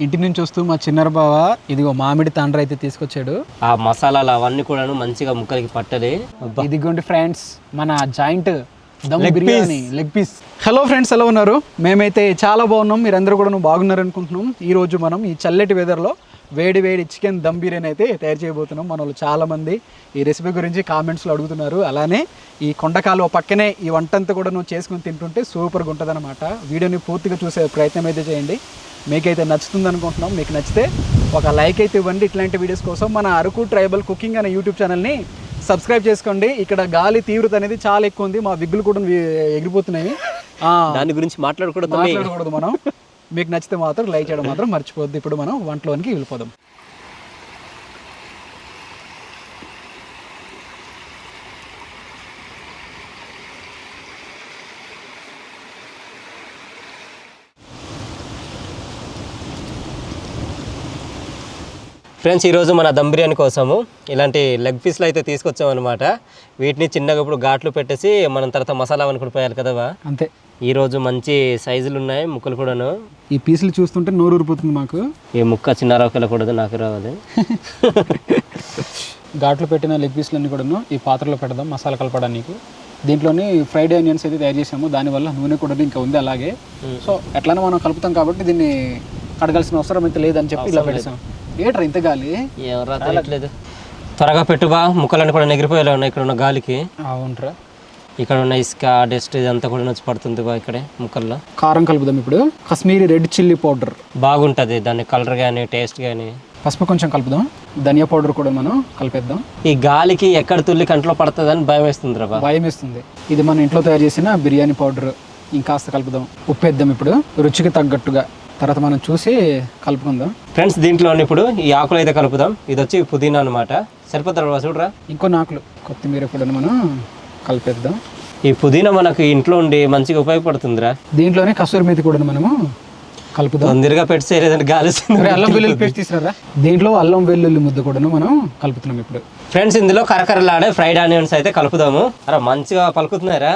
ఇంటి నుంచి వస్తూ మా చిన్నర బావ ఇదిగో మామిడి తాండ్ర అయితే తీసుకొచ్చాడు. ఆ మసాలాలు అవన్నీ కూడా మంచిగా ముక్కలకి పట్టది. ఇదిగోండి ఫ్రెండ్స్, మన joint dum biryani leg piece. Hello friends, ఎలా ఉన్నారు? మేమైతే చాలా బాగున్నాం, మీరందరూ కూడా బాగున్నారు అనుకుంటున్నాం. ఈరోజు మనం ఈ చల్లటి వెదర్లో వేడి వేడి చికెన్ దమ్ బిర్యానీ అయితే తయారు చేయబోతున్నాం. మన వాళ్ళు చాలామంది ఈ రెసిపీ గురించి కామెంట్స్లో అడుగుతున్నారు. అలానే ఈ కొండకాలు పక్కనే ఈ వంటంతా కూడా నువ్వు చేసుకుని తింటుంటే సూపర్గా ఉంటుంది అనమాట. వీడియోని పూర్తిగా చూసే ప్రయత్నం అయితే చేయండి. మీకైతే నచ్చుతుంది అనుకుంటున్నాం. మీకు నచ్చితే ఒక లైక్ అయితే ఇవ్వండి. ఇట్లాంటి వీడియోస్ కోసం మన అరకు ట్రైబల్ కుకింగ్ అనే యూట్యూబ్ ఛానల్ని సబ్స్క్రైబ్ చేసుకోండి. ఇక్కడ గాలి తీవ్రత అనేది చాలా ఎక్కువ ఉంది, మా విగ్గులు కూడా ఎగిరిపోతున్నాయి. దాని గురించి మాట్లాడకూడదు మనం. మీకు నచ్చితే మాత్రం లైక్ చేయడం మాత్రం మర్చిపోద్దు. ఇప్పుడు మనం వంటలోనికి వెళ్ళిపోదాం. ఫ్రెండ్స్, ఈరోజు మన దమ్ బిర్యానీ కోసము ఇలాంటి లెగ్ పీస్లు అయితే తీసుకొచ్చామన్నమాట. వీటిని చిన్నగా ఇప్పుడు ఘాట్లు పెట్టేసి మనం తర్వాత మసాలా అని కూడా పోయాలి కదా. అంతే. ఈరోజు మంచి సైజులు ఉన్నాయి ముక్కలు కూడాను. ఈ పీసులు చూస్తుంటే నోరు ఊరిపోతుంది మాకు. ఈ ముక్క చిన్న రాకూడదు, నాకు రావాలి. ఘాట్లు పెట్టిన లెగ్ పీసులన్నీ కూడాను ఈ పాత్రలో పెడదాం మసాలా కలపడానికి. దీంట్లోని ఫ్రైడ్ ఆనియన్స్ అయితే తయారు చేసాము, దానివల్ల నూనె కూడా ఇంకా ఉంది అలాగే. సో ఎట్లనే మనం కలుపుతాం కాబట్టి దీన్ని కడగాల్సిన అవసరం అయితే లేదని చెప్పి ఇలా పెట్టేసాం. ఏట్రా ఇంత గాలి? ఎవరా తెలియట్లేదు. త్వరగా పెట్టుబా, ముక్కలన్నీ కూడా ఎగిరిపోయేలా ఉన్నాయి ఇక్కడ ఉన్న గాలికి. అవునరా, ఇక్కడ ఉన్న ఇసుక డస్ట్ ఇదంతా కూడా వచ్చి పడుతుంది బా ఇక్కడే ముక్కల్లో. కారం కలుపుదాం ఇప్పుడు. కాశ్మీరీ రెడ్ చిల్లీ పౌడర్ బాగుంటుంది, దాని కలర్ కానీ టేస్ట్ కానీ. పసుపు కొంచెం కలుపుదాం, ధనియా పౌడర్ కూడా మనం కలిపేద్దాం. ఈ గాలికి ఎక్కడ తుల్లి కంట్లో పడుతుంది అని భయం వేస్తుంది రా. భయం వేస్తుంది. ఇది మన ఇంట్లో తయారు చేసిన బిర్యానీ పౌడర్. ఇంకాస్త కలుపుదాం. ఉప్పు వేద్దాం ఇప్పుడు రుచికి తగ్గట్టుగా, తర్వాత మనం చూసి కలుపుకుందాం. ఫ్రెండ్స్, దీంట్లో ఇప్పుడు ఈ ఆకులు అయితే కలుపుదాం. ఇది వచ్చి పుదీనా అనమాట. సరిపోతారు చూడరా. ఇంకో ఆకులు కొత్తిమీర కూడా మనం కలిపేద్దాం. ఈ పుదీనా మనకు ఇంట్లో ఉండి మంచిగా ఉపయోగపడుతుందిరా. దీంట్లోనే కసూరి మేతి కూడా మనము కలుపుదాం. తొందరగా పెట్టి లేదంటే గాలి. అల్లం వెల్లుల్లి పేస్ట్ తీసుకురా. దీంట్లో అల్లం వెల్లుల్లి ముద్ద కూడా మనం కలుపుతున్నాం ఇప్పుడు. ఫ్రెండ్స్, ఇందులో కరకరలాడే ఫ్రైడ్ ఆనియన్స్ అయితే కలుపుదాము. అరే మంచిగా పలుకుతున్నారా?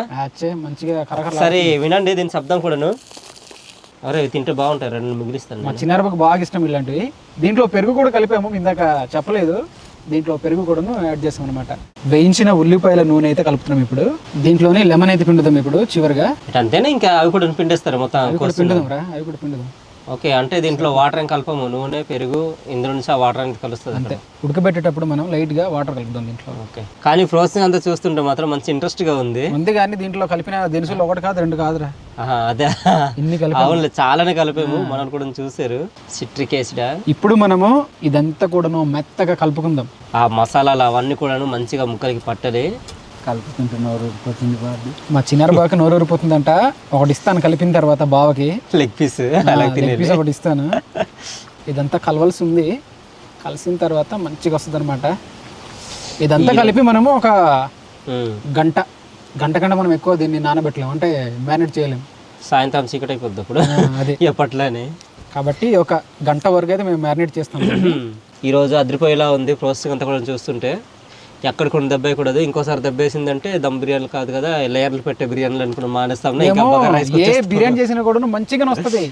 మంచిగా కరకర. సరే వినండి దీని శబ్దం కూడాను. అరే తింటే బాగుంటాయి, రెండు మిగిలిస్తాను. మా చిన్నారబాకు బాగా ఇష్టం ఇలాంటివి. దీంట్లో పెరుగు కూడా కలిపాము, ఇందాక చెప్పలేదు. దీంట్లో పెరుగు కూడా యాడ్ చేస్తాం అనమాట. వేయించిన ఉల్లిపాయల నూనె అయితే కలుపుతున్నాం ఇప్పుడు. దీంట్లోనే లెమన్ అయితే పిండుదాం ఇప్పుడు చివరిగా. అంతేనా? ఇంకా అవి కూడా పిండేస్తారు మొత్తం? అవి కూడా పిండుదాం. ఓకే, అంటే దీంట్లో వాటర్ ఏం కలపము, నూనె పెరుగు ఇందులో నుంచి ఆ వాటర్ అనేది కలుస్తుంది. అంతే. ఉడకబెట్టేటప్పుడు మనం లైట్ గా వాటర్ కలుపుదాం దీంట్లో. ఓకే, కానీ ప్రాసెసింగ్ అంతా చూస్తుంటే మాత్రం మంచి ఇంట్రెస్ట్ గా ఉంది. ఉంది కానీ దీంట్లో కలిపిన దినుసులు ఒకటి కాదు రెండు కాదురా. అదే ఇన్ని కలిపి. అవును, చాలానే కలిపాము, మనం కూడా చూసారు. Citric acid. ఇప్పుడు మనము ఇదంతా కూడాను మెత్తగా కలుపుకుందాం. ఆ మసాలాలు అవన్నీ కూడాను మంచిగా ముక్కలకి పట్టది. కలుపుతుంటే నోరు ఊరిపోతుంది. మా చిన్నారు బావకి నోరు ఊరిపోతుందంట. ఒకటి ఇస్తాను కలిపిన తర్వాత బావకి లెగ్ పీస్ ఒకటి ఇస్తాను. ఇదంతా కలవాల్సి ఉంది. కలిసిన తర్వాత మంచిగా వస్తుంది అనమాట. ఇదంతా కలిపి మనము ఒక గంట కంటే మనం ఎక్కువ దీన్ని నానబెట్టలేము, అంటే మ్యారినేట్ చేయలేము. సాయంత్రం చీకటి అయిపోద్ది అప్పుడు. అది ఎప్పట్లోనే. కాబట్టి ఒక గంట వరకు అయితే మేము మ్యారినేట్ చేస్తాం. ఈరోజు అదిరిపోయేలా ఉంది ప్రాసెసింగ్ అంతా కూడా చూస్తుంటే. ఎక్కడ కొన్ని దెబ్బ వేయకూడదు. ఇంకోసారి దెబ్బ వేసిందంటే దమ్ బిర్యానీలు కాదు కదా, లేయర్లు పెట్టే బిర్యానీలు అనుకుని మానేస్తాం. ఏ బిర్యానీ చేసినా కూడా మంచిగానే వస్తుంది,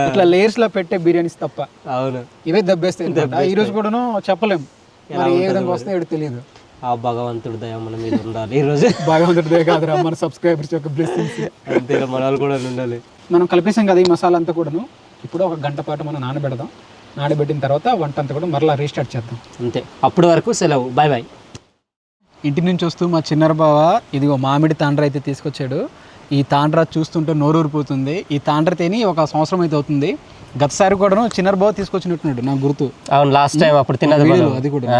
ఇట్లా లేయర్స్ లో పెట్టే బిర్యానీస్ తప్ప. అవును, ఇవే దెబ్బేస్తాయి. ఈ రోజు కూడా చెప్పలేము మరి ఏ విధంగా వస్తాయో తెలియదు. ఆ భగవంతుడి దయ మన మీద ఉండాలి. ఈ రోజు భగవంతుడి దయ కాదురా, మన సబ్స్క్రైబర్స్ యొక్క బ్లెస్సింగ్స్. అంతే, మన వాళ్ళు కూడా ఉండాలి. మనం కలిపేసాం కదా ఈ మసాలా అంతా కూడాను. ఇప్పుడు ఒక గంట పాటు మనం నానబెడదాం. నానబెట్టిన తర్వాత వంట అంతా కూడా మరలా రీస్టార్ట్ చేద్దాం. అంతే, అప్పటి వరకు సెలవు. Bye bye. ఇంటి నుంచి వస్తూ మా చిన్నర బావ ఇదిగో మామిడి తాండ్ర అయితే తీసుకొచ్చాడు. ఈ తాండ్ర చూస్తుంటే నోరూరిపోతుంది. ఈ తాండ్ర తిని ఒక సంవత్సరం అయితే అవుతుంది. గతసారి కూడా చిన్నర బావ తీసుకొచ్చినట్టున్నాడు, నాకు గుర్తు. అవును, లాస్ట్ టైం అప్పుడు తిన్నది అది కూడా.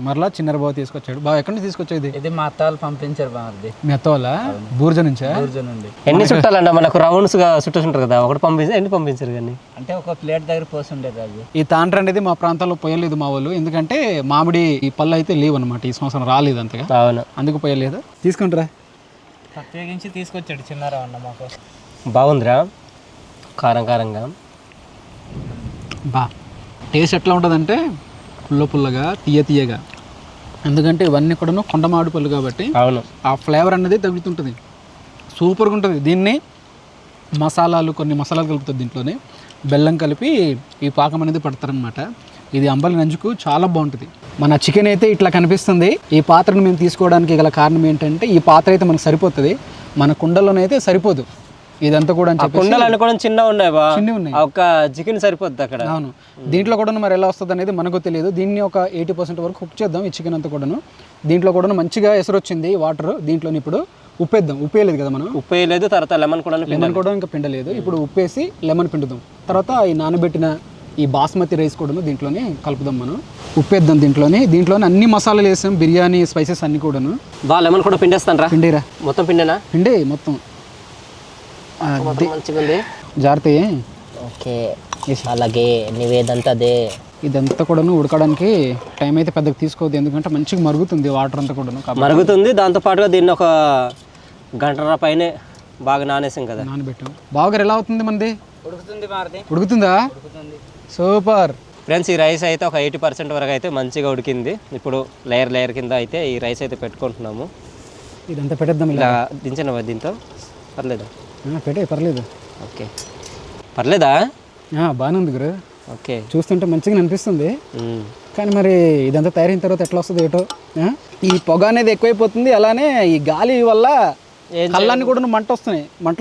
మరలా చిన్నర బావ తీసుకొచ్చాడు. బావ ఎక్కడి నుంచి తీసుకొచ్చేది? ఇది మా అత్త వాళ్ళు పంపించారు బాగుంది. మీ అత్త వాళ్ళ బూర్జ నుంచా? ఎన్ని చుట్టాలంట మనకు? రౌండ్స్ గా చుట్టారు కదా, ఒకటి పంపించారు, ఎన్ని పంపించారు? కానీ అంటే ఒక ప్లేట్ దగ్గర పోసుండేది అది. ఈ తాండ్ర అనేది మా ప్రాంతాల్లో పోయలేదు మా వాళ్ళు, ఎందుకంటే మామిడి ఈ పళ్ళు అయితే లేవు అనమాట, ఈ సంవత్సరం రాలేదు అంతగా. అవును, అందుకు పోయలేదు. తీసుకుంటారా? ప్రత్యేకించి తీసుకొచ్చాడు చిన్నారావు అన్న మాకు. బాగుందిరా, కారం కారంగా. టేస్ట్ ఎట్లా ఉంటుందంటే పుల్లగా తీయగా, ఎందుకంటే ఇవన్నీ కూడా కొండ మామిడి పళ్ళు కాబట్టి. అవును, ఆ ఫ్లేవర్ అనేది తగులుతుంటుంది, సూపర్గా ఉంటుంది. దీన్ని కొన్ని మసాలాలు కలుపుతుంది దీంట్లోనే. బెల్లం కలిపి ఈ పాకం అనేది పడతారనమాట. ఇది అంబలి నంజుకు చాలా బాగుంటుంది. మన చికెన్ అయితే ఇట్లా కనిపిస్తుంది. ఈ పాత్రను మేము తీసుకోవడానికి గల కారణం ఏంటంటే ఈ పాత్ర అయితే మనకు సరిపోతుంది, మన కుండలోనైతే సరిపోదు ఇదంతా కూడా అని చెప్పి. కుండలు అనుకోవడం చిన్న ఉన్నాయి బా, చిన్నవి ఉన్నాయి. ఒక చికెన్ సరిపోద్ది అక్కడ. అవును, దీంట్లో కూడా మరి ఎలా వస్తుంది అనేది మనకు తెలియదు. దీన్ని ఒక 80% వరకు కుక్ చేద్దాం ఈ చికెన్ అంతా కూడాను. దీంట్లో కూడా మంచిగా ఎసరు వచ్చింది వాటర్. దీంట్లో ఇప్పుడు ఉప్పేద్దాం. ఉప్పేయలేదు కదా మనం, ఉప్పేయలేదు. తర్వాత లెమన్ కూడా ఇంకా పిండలేదు. ఇప్పుడు ఉప్పేసి లెమన్ పిండుదాం. తర్వాత ఈ నానబెట్టిన ఈ బాస్మతి రైస్ కూడా దీంట్లోనే కలుపుదాం. మనం ఉప్పేద్దాం దీంట్లోనే అన్ని మసాలాలు వేసాం, బిర్యానీ స్పైసెస్ అన్ని కూడాను. లెమన్ కూడా పిండేస్తాను రా. పిండిరా, మొత్తం పిండేనా? పిండే మొత్తం. మంచిగా ఉంది. జాగ్రత్త. ఓకే, అలాగే నివేదంతా అదే. ఇదంతా కూడాను ఉడకడానికి టైం అయితే పెద్దగా తీసుకోవద్దు, ఎందుకంటే మంచిగా మరుగుతుంది వాటర్ అంతా కూడాను. మరుగుతుంది. దాంతో పాటుగా దీన్ని ఒక గంటన్నర పైనే బాగా నానేసాం కదా, నానబెట్టాం. బాగా ఎలా అవుతుంది మనది? ఉడుకుతుంది మారది. ఉడుకుతుందా? Super friends. ఈ రైస్ అయితే ఒక 80% వరకు అయితే మంచిగా ఉడికింది. ఇప్పుడు లేయర్ కింద అయితే ఈ రైస్ అయితే పెట్టుకుంటున్నాము. ఇదంతా పెట్టేద్దాం. ఇలా దించిన దీంతో పర్లేదా? పెట్టే, పర్లేదు. ఓకే, పర్లేదా? బాగానే ఉంది గురు. ఓకే, చూస్తుంటే మంచిగా అనిపిస్తుంది. కానీ మరి ఇదంతా తయారైన తర్వాత ఎట్లా వస్తుంది ఏటో. ఈ పొగ అనేది ఎక్కువైపోతుంది, అలానే ఈ గాలి వల్ల కళ్ళన్నీ కూడా మంటలు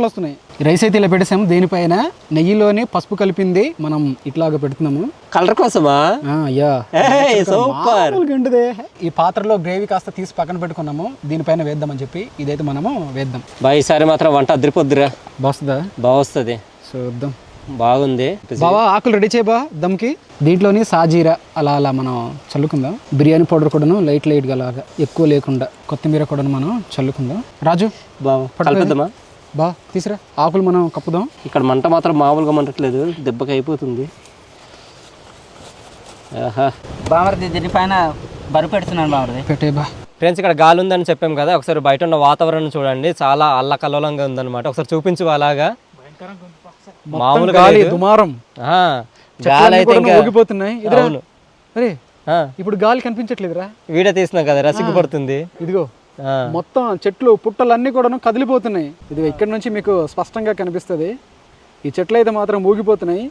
వస్తున్నాయి. రైస్ అయితే ఇలా పెట్టేసాము. దీనిపైన నెయ్యిలోని పసుపు కలిపింది మనం ఇట్లాగా పెడుతున్నాము. కలర్ కోసమా? సూపర్. ఈ పాత్రలో గ్రేవీ కాస్త తీసి పక్కన పెట్టుకున్నాము, దీనిపైన వేద్దామని చెప్పి ఇదైతే మనము వేద్దాం. ఈసారి మాత్రం వంట అదిరిపోద్దురా. బాగుందా? బాగొస్తుంది. చూద్దాం. బాగుంది బావా. ఆకులు రెడీ చేయబా దమ్కి. దీంట్లోని సాజీరా అలా మనం చల్లుకుందాం. బిర్యానీ పౌడర్ కూడాను లైట్గా అలాగా ఎక్కువ లేకుండా, కొత్తిమీర కూడా మనం చల్లుకుందాం. రాజు పట్టుకుందామా? బా తీసిరా. ఆకులు మనం కప్పుదాం. ఇక్కడ మంట మాత్రం మామూలుగా మంటట్లేదు, దెబ్బకి అయిపోతుంది. బామర్ది దీనిపైన బరువు పెడుతున్నాను బామర్ది. పెట్టే బా. ఫ్రెండ్స్, ఇక్కడ గాలి ఉందని చెప్పాం కదా, ఒకసారి బయట ఉన్న వాతావరణం చూడండి, చాలా అల్లకల్లోలంగా ఉందన్నమాట. ఒకసారి చూపించు. అలాగా మామూలుగా గాలి దుమారం, గాలి అయితే ఊగిపోతున్నాయి. అరే ఇప్పుడు గాలి కనిపించట్లేదురా. వీడియో తీసినాం కదా, సిగ్గుపడుతుంది. ఇదిగో మొత్తం చెట్లు పుట్టలు అన్ని కూడా కదిలిపోతున్నాయి. ఇది ఇక్కడ నుంచి మీకు స్పష్టంగా కనిపిస్తుంది. ఈ చెట్లు అయితే మాత్రం ఊగిపోతున్నాయి.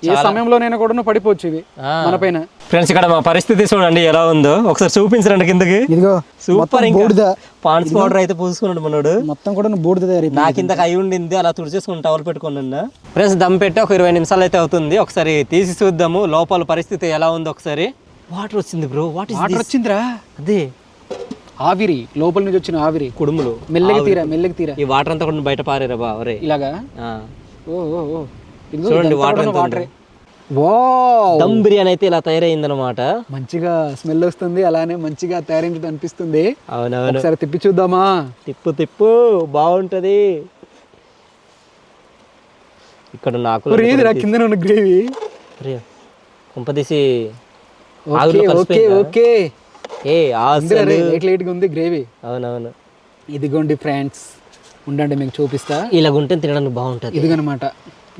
ఏ సమయంలోనైనా కూడా పడిపోవచ్చు ఇవి మన పైన. ఫ్రెండ్స్, ఇక్కడ మా పరిస్థితి చూడండి ఎలా ఉందో, ఒకసారి చూపించండి కిందకి. ఇదిగో సూపర్. పాండ్స్ పౌడర్ అయితే పూసుకున్నాడు మనోడు. మొత్తం కూడా బూడిద తయారీ. నా కిందకి అయి ఉండింది, అలా తుడిచేసుకుని టవల్ పెట్టుకున్నా. ఫ్రెండ్స్, దమ్ పెట్టి ఒక 20 నిమిషాలు అయితే అవుతుంది. ఒకసారి తీసి చూద్దాము లోపల పరిస్థితి ఎలా ఉందో. ఒకసారి వాటర్ వచ్చింది బ్రో. వాటర్ వచ్చిందిరా. అదే ఆవిరి, లోపల నుంచి వచ్చిన ఆవిరి. కుడుములు మెల్లగా తీరా. ఈ వాటర్ అంతా కూడా బయట పారేరా బా. ఇలాగా చూడండి, వాటర్. దమ్ బిర్యానీ అయితే ఇలా తయారైందనమాట. మంచిగా స్మెల్ వస్తుంది, అలానే మంచిగా తయారైనట్టు అనిపిస్తుంది. అవునవును. ఒకసారి తిప్పి చూద్దామా? తిప్పు బాగుంటది. ఇక్కడ నాకు కింద ఉన్న గ్రేవీ కుంపదీసి లైట్ గా ఉంది గ్రేవీ. అవునవును. ఇదిగోండి ఫ్రెండ్స్, ఉండండి మీకు చూపిస్తా. ఇలా ఉంటే తినడానికి బాగుంటది. ఇదిగనమాట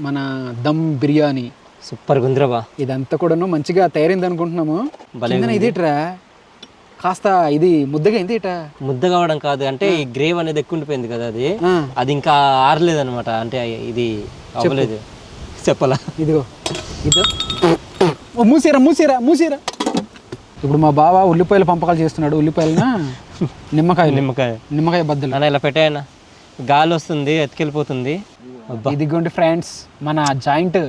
మన దమ్ బిర్యానీ. సూపర్ గుంద్రబా. ఇదంతా కూడాను మంచిగా తయారైంది అనుకుంటున్నాము. ఇదేట్రా కాస్త ఇది ముద్దగా ఏంది ఇట? ముద్ద కావడం కాదు, అంటే ఈ గ్రేవ్ అనేది ఎక్కువ ఉండిపోయింది కదా, అది ఇంకా ఆరలేదు అనమాట. అంటే ఇది అవ్వలేదు. చెప్పలా? ఇదిగో మూసేరా. ఇప్పుడు మా బావ ఉల్లిపాయల పంపకాలు చేస్తున్నాడు. ఉల్లిపాయలన నిమ్మకాయ బద్దలు అన్న ఇలా పెట్టాయన. గాలి వస్తుంది, ఎత్తుకెళ్ళిపోతుంది. ఇదిగోండి ఫ్రెండ్స్, మన joint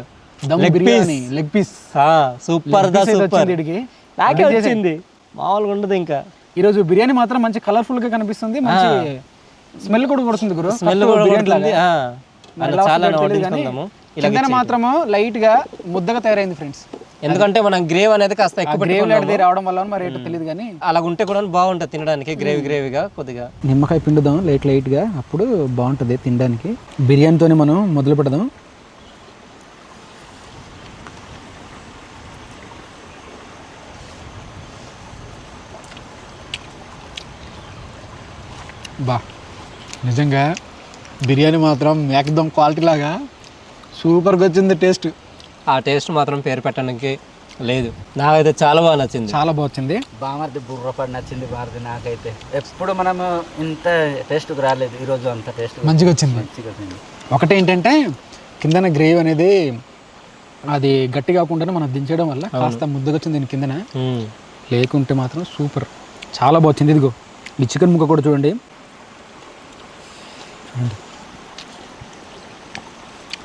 dum biryani leg piece. Super నాకే వచ్చింది, మామూలుగా ఉండదు. ఇంకా ఈరోజు బిర్యానీ మాత్రం మంచి కలర్ఫుల్ గా కనిపిస్తుంది. మంచి స్మెల్ కూడా కొడుతుంది గురు. స్మెల్ చాలా మాత్రము లైట్ గా ముద్దగా తయారైంది ఫ్రెండ్స్. ఎందుకంటే మనం గ్రేవ్ అనేది కాస్త ఎక్కువ రావడం వల్ల మరి ఏంటో తెలియదు, కానీ అలా ఉంటే కూడా బాగుంటుంది తినడానికి. గ్రేవీగా కొద్దిగా నిమ్మకాయ పిండుదాం లైట్ గా, అప్పుడు బాగుంటుంది తినడానికి. బిర్యానీతోనే మనం మొదలు పెడదాం. నిజంగా బిర్యానీ మాత్రం ఏకదం క్వాలిటీ లాగా సూపర్గా వచ్చింది టేస్ట్. ఆ టేస్ట్ మాత్రం పేరు పెట్టడానికి లేదు. నాకైతే చాలా బాగా నచ్చింది. చాలా బాగా వచ్చింది. బామర్ది బుర్రపడి నచ్చింది భారతి. నాకైతే ఎప్పుడు మనము ఇంత టేస్ట్ రాలేదు, ఈరోజు అంత టేస్ట్ మంచిగా వచ్చింది. ఒకటి ఏంటంటే కిందన గ్రేవీ అనేది అది గట్టి కాకుండానే మనం దించడం వల్ల కాస్త ముద్దగా వచ్చింది దీని కిందన. లేకుంటే మాత్రం సూపర్, చాలా బాగుంది. ఇదిగో ఈ చికెన్ ముక్క కూడా చూడండి.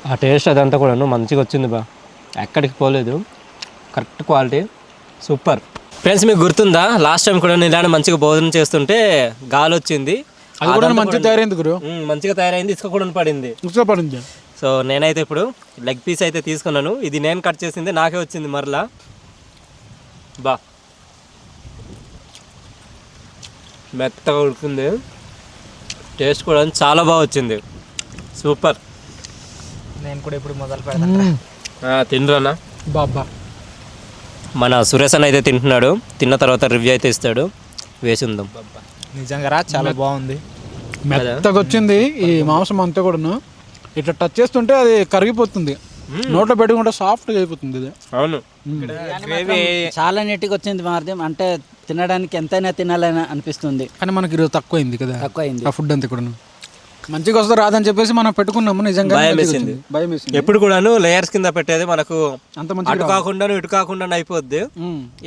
ఆ టేస్ట్ అదంతా కూడాను మంచిగా వచ్చింది బా, ఎక్కడికి పోలేదు, కరెక్ట్ క్వాలిటీ, సూపర్. ఫ్రెండ్స్ మీకు గుర్తుందా లాస్ట్ టైం కూడా ఇలానే మంచిగా భోజనం చేస్తుంటే గాలి వచ్చింది, అది కూడా మంచిగా తయారైంది గురు, మంచిగా తయారైంది, ఇసుక కూడా పడింది. పడింది. సో నేనైతే ఇప్పుడు లెగ్ పీస్ అయితే తీసుకున్నాను. ఇది నేను కట్ చేసింది, నాకే వచ్చింది మరలా. బా మెత్తగా ఉడుకుంది, టేస్ట్ కూడా చాలా బాగా వచ్చింది, సూపర్. నేను కూడా ఇప్పుడు మొదలు పెడతాను. తినరానా బాబా. మన సురేష్ అన్న అయితే తింటున్నాడు, తిన్న తర్వాత రివ్యూ అయితే ఇస్తాడు, వేసి ఉందాం. నిజంగా చాలా బాగుంది, మెత్తగా వచ్చింది ఈ మాంసం అంతా కూడాను. ఇట్లా టచ్ చేస్తుంటే అది కరిగిపోతుంది, నోట్లో పెట్టుకుంటే సాఫ్ట్గా అయిపోతుంది ఇది. అవును, చాలా నీట్గా వచ్చింది మారుతి. అంటే తినడానికి ఎంతైనా తినాలని అనిపిస్తుంది, కానీ మనకి ఈరోజు తక్కువైంది కదా, తక్కువైంది ఆ ఫుడ్ అంతా కూడాను. మంచిగా వస్తుంది రాదని చెప్పేసి మనం పెట్టుకున్నాము, నిజంగా భయం వేసింది. భయం వేసింది. ఎప్పుడు కూడాను లేయర్స్ కింద పెట్టేది మనకు అంత మంచిగా అటు కాకుండా ఇటు కాకుండా అయిపోద్ది,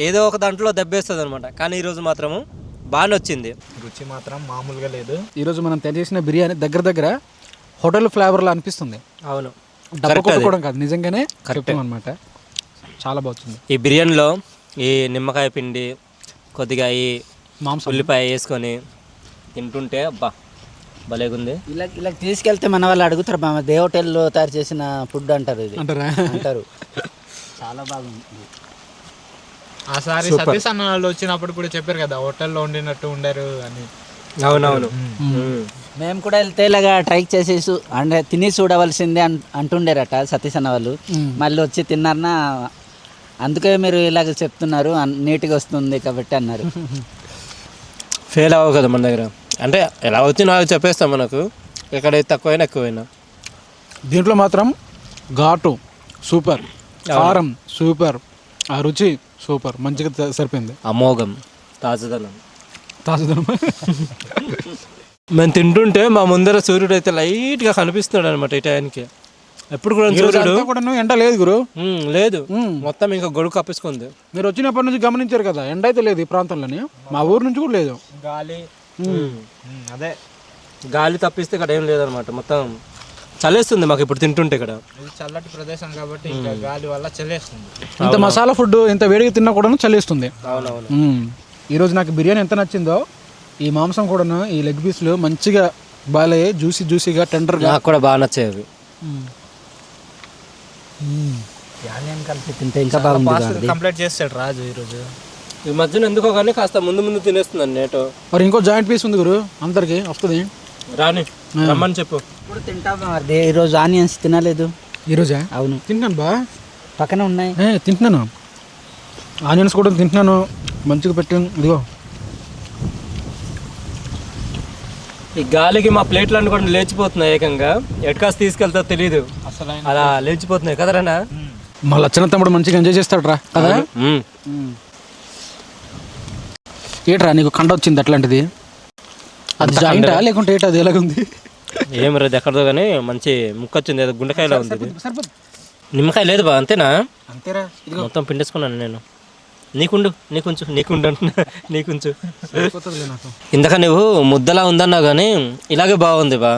ఏదో ఒక దాంట్లో దెబ్బేస్తుంది అనమాట. కానీ ఈరోజు మాత్రము బాగానే వచ్చింది, రుచి మాత్రం మామూలుగా లేదు. ఈరోజు మనం చేసిన బిర్యానీ దగ్గర దగ్గర హోటల్ ఫ్లేవర్లో అనిపిస్తుంది. అవును, డబ్బా కొట్టుకోవడం కాదు, నిజంగానే చెప్తాం అనమాట. చాలా బాగుంది. ఈ బిర్యానీలో ఈ నిమ్మకాయ పిండి కొద్దిగా ఈ మాంసం ఉల్లిపాయ వేసుకొని తింటుంటే అబ్బా భలేగుంది. ఇలా తీసుకెళ్తే మన వాళ్ళు అడుగుతారు, మా దే హోటల్లో తయారు చేసిన ఫుడ్ అంటారు, ఇది అంటారా అంటారు. చాలా బాగుంది. ఆసారి సతీష్ అన్న వాళ్ళు వచ్చినప్పుడు కూడా చెప్పారు కదా హోటల్లో వండినట్టు ఉండరు అని. అవునవును, మేము కూడా వెళ్తే ఇలాగా ట్రై చేసేసి అంటే తిని చూడవలసిందే అంటుండేరట సతీష్ అన్న వాళ్ళు. మళ్ళీ వచ్చి తిన్నారనా, అందుకే మీరు ఇలాగ చెప్తున్నారు నీట్గా వస్తుంది కాబట్టి అన్నారు. ఫెయిల్ అవ్వవు కదా మన దగ్గర, అంటే ఎలా వచ్చినా అవి చెప్పేస్తాం మనకు, ఎక్కడైతే తక్కువైనా ఎక్కువైనా. దీంట్లో మాత్రం ఘాటు సూపర్, కారం సూపర్, ఆ రుచి సూపర్, మంచిగా సరిపోయింది. అమోఘం, తాజాదనం. మేము తింటుంటే మా ముందర సూర్యుడు అయితే లైట్గా కనిపిస్తున్నాడు అనమాట ఈ టైంకి. ఎప్పుడు కూడా సూర్యుడు కూడా ఎండ లేదు గురు, లేదు, మొత్తం ఇంకా గొడుగు కప్పించుకుంది. మీరు వచ్చినప్పటి నుంచి గమనించారు కదా, ఎండ అయితే లేదు ఈ ప్రాంతంలోని, మా ఊరు నుంచి కూడా లేదు. గాలి అదే గాలి తప్పిస్తే ఇక్కడ ఏం లేదనమాట, మొత్తం చలేస్తుంది మాకు ఇప్పుడు తింటుంటే. ఇక్కడ ఇది చల్లటి ప్రదేశం కాబట్టి ఇంకా గాలి వల్ల చలేస్తుంది. ఇంత మసాలా ఫుడ్ ఇంత వేడిగా తిన్నా కూడా చల్లేస్తుంది. అవునవును. ఈరోజు నాకు బిర్యానీ ఎంత నచ్చిందో, ఈ మాంసం కూడాను, ఈ లెగ్ పీస్లు మంచిగా బాలయ్యాయి, జ్యూసీగా టెండర్గా. నాకు కూడా బాగా నచ్చేవి. కలిపి తింటే ఇంకా బాగుంది. కంప్లీట్ చేస్తాడు రాజు ఈరోజు. ఈ మధ్యన ఎందుకో కానీ కాస్త ముందు తినేస్తున్నాను నేటు. మరి ఇంకో జాయింట్ పీస్ ఉంది గురు, అందరికి వస్తుంది. రాని రమ్మని చెప్పు. ఇప్పుడు తింటావా ఈరోజు ఆనియన్స్ తినలేదు? ఈరోజా? అవును తింటున్నాను బా, పక్కన ఉన్నాయి. తింటున్నాను, ఆనియన్స్ కూడా తింటున్నాను, మంచిగా పెట్టాను. ఇదిగో ఈ గాలికి మా ప్లేట్లన్నీ కూడా లేచిపోతున్నాయి, ఏకంగా ఎట్కాస్ తీసుకెళ్తా తెలీదు, అలా లేచిపోతున్నాయి కదరానా. మా లచ్చన తమ్ముడు మంచిగా ఎంజాయ్ చేస్తాడు రా కదా. ఏట్రా నీకు కండ వచ్చింది అట్లాంటిది? అది జాయింటా లేకుంటే ఏటా? అది ఎలాగుంది? ఏం రాదు ఎక్కడదో కానీ మంచి ముక్క వచ్చింది, ఏదో గుండెకాయలో ఉంది. నిమ్మకాయ లేదు బా, అంతేనా? అంతేరా, మొత్తం పిండేసుకున్నాను నేను. నీకుండు అంటున్నా, నీకుంచు. ఇందాక నువ్వు ముద్దలా ఉందన్నావు కానీ ఇలాగే బాగుంది బా,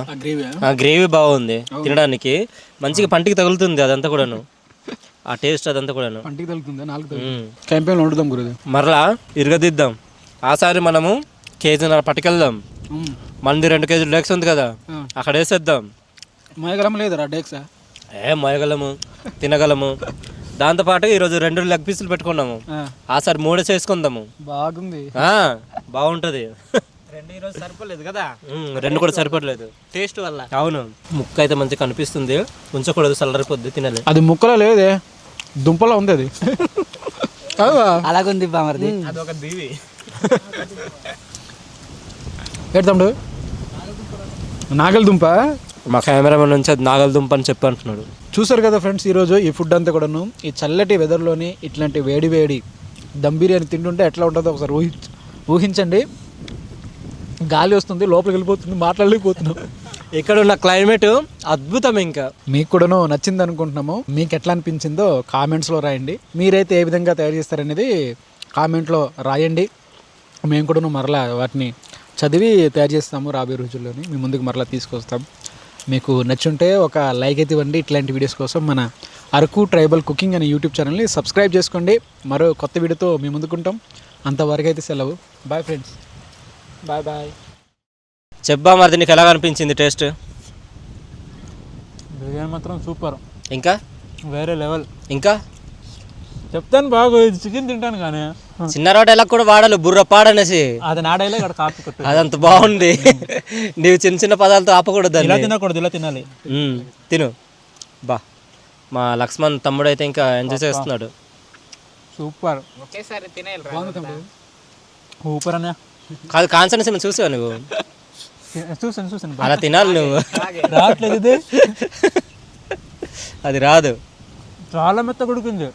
ఆ గ్రేవీ బాగుంది తినడానికి, మంచిగా పంటికి తగులుతుంది అదంతా కూడాను, ఆ టేస్ట్ అదంతా కూడాను పంటికి తగులుతుంది. క్యాంపెయిన్ వండుదాం గురు, మరలా ఇరగదిద్దాం. ఆసారి మనము కేజీన్నర పట్టుకెళ్దాం, మనది 2 కేజీలు డేక్స్ ఉంది కదా, అక్కడ వేసేద్దాం. మోయగలం లేదురా డేక్సా? మోయగలము, తినగలము. దాంతోపాటు ఈరోజు 2 లెగ్ పీసులు పెట్టుకున్నాము, ఆసారి 3 చేసుకుందాము. బాగుంది, బాగుంటది. 2 ఈరోజు సరిపోలేదు కదా, 2 కూడా సరిపోలేదు టేస్ట్ వల్ల. అవును, ముక్క అయితే మంచిగా కనిపిస్తుంది, ఉంచకూడదు, చల్లరిపోద్ది, తినాలి. అది ముక్కలో లేదే, దుంపలో ఉంది అది. అలాగుంది బామర్ది, అదొక దీవి. తమ్ముడు నాగల దుంప, మా కెమెరామెన్ నుంచి అది నాగల దుంప అని చెప్పి అంటున్నాడు. చూసారు కదా ఫ్రెండ్స్, ఈరోజు ఈ ఫుడ్ అంతా కూడాను ఈ చల్లటి వెదర్లోని ఇట్లాంటి వేడి దమ్ బిర్యానీ తింటుంటే ఎట్లా ఉంటుందో ఒకసారి ఊహించండి. గాలి వస్తుంది, లోపలికి వెళ్ళిపోతుంది, మాట్లాడలేకపోతున్నాం. ఇక్కడ ఉన్న క్లైమేట్ అద్భుతం. ఇంకా మీకు కూడాను నచ్చింది అనుకుంటున్నాము. మీకు ఎట్లా అనిపించిందో కామెంట్స్లో రాయండి. మీరైతే ఏ విధంగా తయారు చేస్తారనేది కామెంట్లో రాయండి. మేము కూడాను మరలా వాటిని చదివి తయారు చేస్తాము. రాబోయే రోజుల్లోని మీ ముందుకు మరలా తీసుకొస్తాం. మీకు నచ్చుంటే ఒక లైక్ అయితే ఇవ్వండి. ఇట్లాంటి వీడియోస్ కోసం మన అరకు ట్రైబల్ కుకింగ్ అనే యూట్యూబ్ ఛానల్ని సబ్స్క్రైబ్ చేసుకోండి. మరో కొత్త వీడియోతో మీ ముందుకుంటాం. అంతవరకు అయితే సెలవు. Bye friends. Bye bye. చెప్పా మరి నీకు ఎలా అనిపించింది టేస్ట్? బిర్యానీ మాత్రం సూపర్, ఇంకా వేరే లెవెల్. ఇంకా చెప్తాను బాగు, చికెన్ తింటాను కానీ చిన్న రోట ఎలా కూడా వాడాలి బుర్ర పాడనేసి, అది నాడైలే ఇక్కడ కాపీ కొట్టు. అదంత బాగుంది. నీవు చిన్న చిన్న పదాలతో ఆపకూడదు. ఇలా తినకూడదు, ఇలా తినాలి. తిను బా. మా లక్ష్మణ్ తమ్ముడు అయితే ఇంకా ఎంజాయ్ చేస్తున్నాడు. సూపర్, సూపర్ అనే కాదు కాన్సన్ట్రేషన్ చూసావు నువ్వు? చూసాను అలా తినాలి నువ్వు. రావట్లేదు ఇది, అది రాదు. చాలా మెత్తగా ఉడికింది.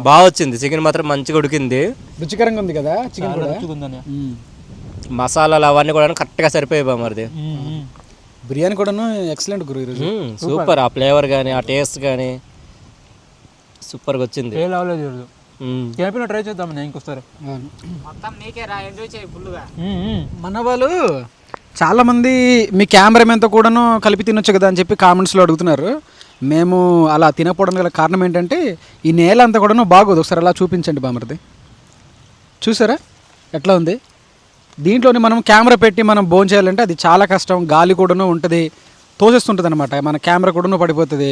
బాగా వచ్చింది చికెన్ మాత్రం మంచిగా ఉడికింది. రుచికరంగా ఉంది కదా చికెన్ కూడా. రుచిగుందని మసాలాలు అవన్నీ కూడా కరెక్ట్గా సరిపోయాయి బా మరిది. బిర్యానీ కూడాను ఎక్సలెంట్ గురు ఈరోజు. సూపర్. ఆ ఫ్లేవర్ కానీ ఆ టేస్ట్ కానీ సూపర్గా వచ్చింది. ఏ లెవెల్ ఈరోజు. క్యాంపీలో ట్రై చేద్దామని ఇంకొస్తారు. మన వాళ్ళు చాలామంది మీ కెమెరామెన్తో కూడాను కలిపి తినొచ్చు కదా అని చెప్పి కామెంట్స్లో అడుగుతున్నారు. మేము అలా తినకపోవడం గల కారణం ఏంటంటే ఈ నేల అంతా కూడాను బాగోదు. ఒకసారి అలా చూపించండి బామర్ది. చూసారా ఎట్లా ఉంది? దీంట్లోని మనం కెమెరా పెట్టి మనం భోజనం చేయాలంటే అది చాలా కష్టం. గాలి కూడాను ఉంటుంది, తోసేస్తుంటుంది అనమాట. మన కెమెరా కూడాను పడిపోతుంది.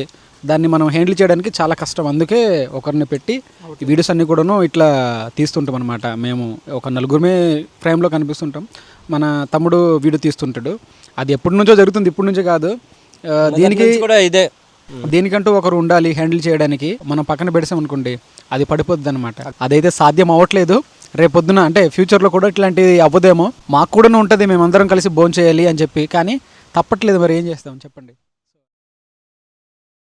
దాన్ని మనం హ్యాండిల్ చేయడానికి చాలా కష్టం. అందుకే ఒకరిని పెట్టి ఈ వీడియోస్ అన్నీ కూడాను ఇట్లా తీస్తుంటాం అనమాట. మేము ఒక నలుగురమే ఫ్రేమ్లో కనిపిస్తుంటాం. మన తమ్ముడు వీడియో తీస్తుంటాడు. అది ఎప్పటి నుంచో జరుగుతుంది, ఇప్పటి నుంచో కాదు. దీనికి కూడా ఇదే, దీనికంటూ ఒకరు ఉండాలి హ్యాండిల్ చేయడానికి. మనం పక్కన పెడసామనుకోండి అది పడిపోద్ది అనమాట. అదైతే సాధ్యం అవ్వట్లేదు. రేపొద్దున అంటే ఫ్యూచర్లో కూడా ఇట్లాంటిది అవ్వదేమో. మాకు కూడా ఉంటుంది మేమందరం కలిసి భోజనం చేయాలి అని చెప్పి, కానీ తప్పట్లేదు. మరి ఏం చేస్తాం చెప్పండి.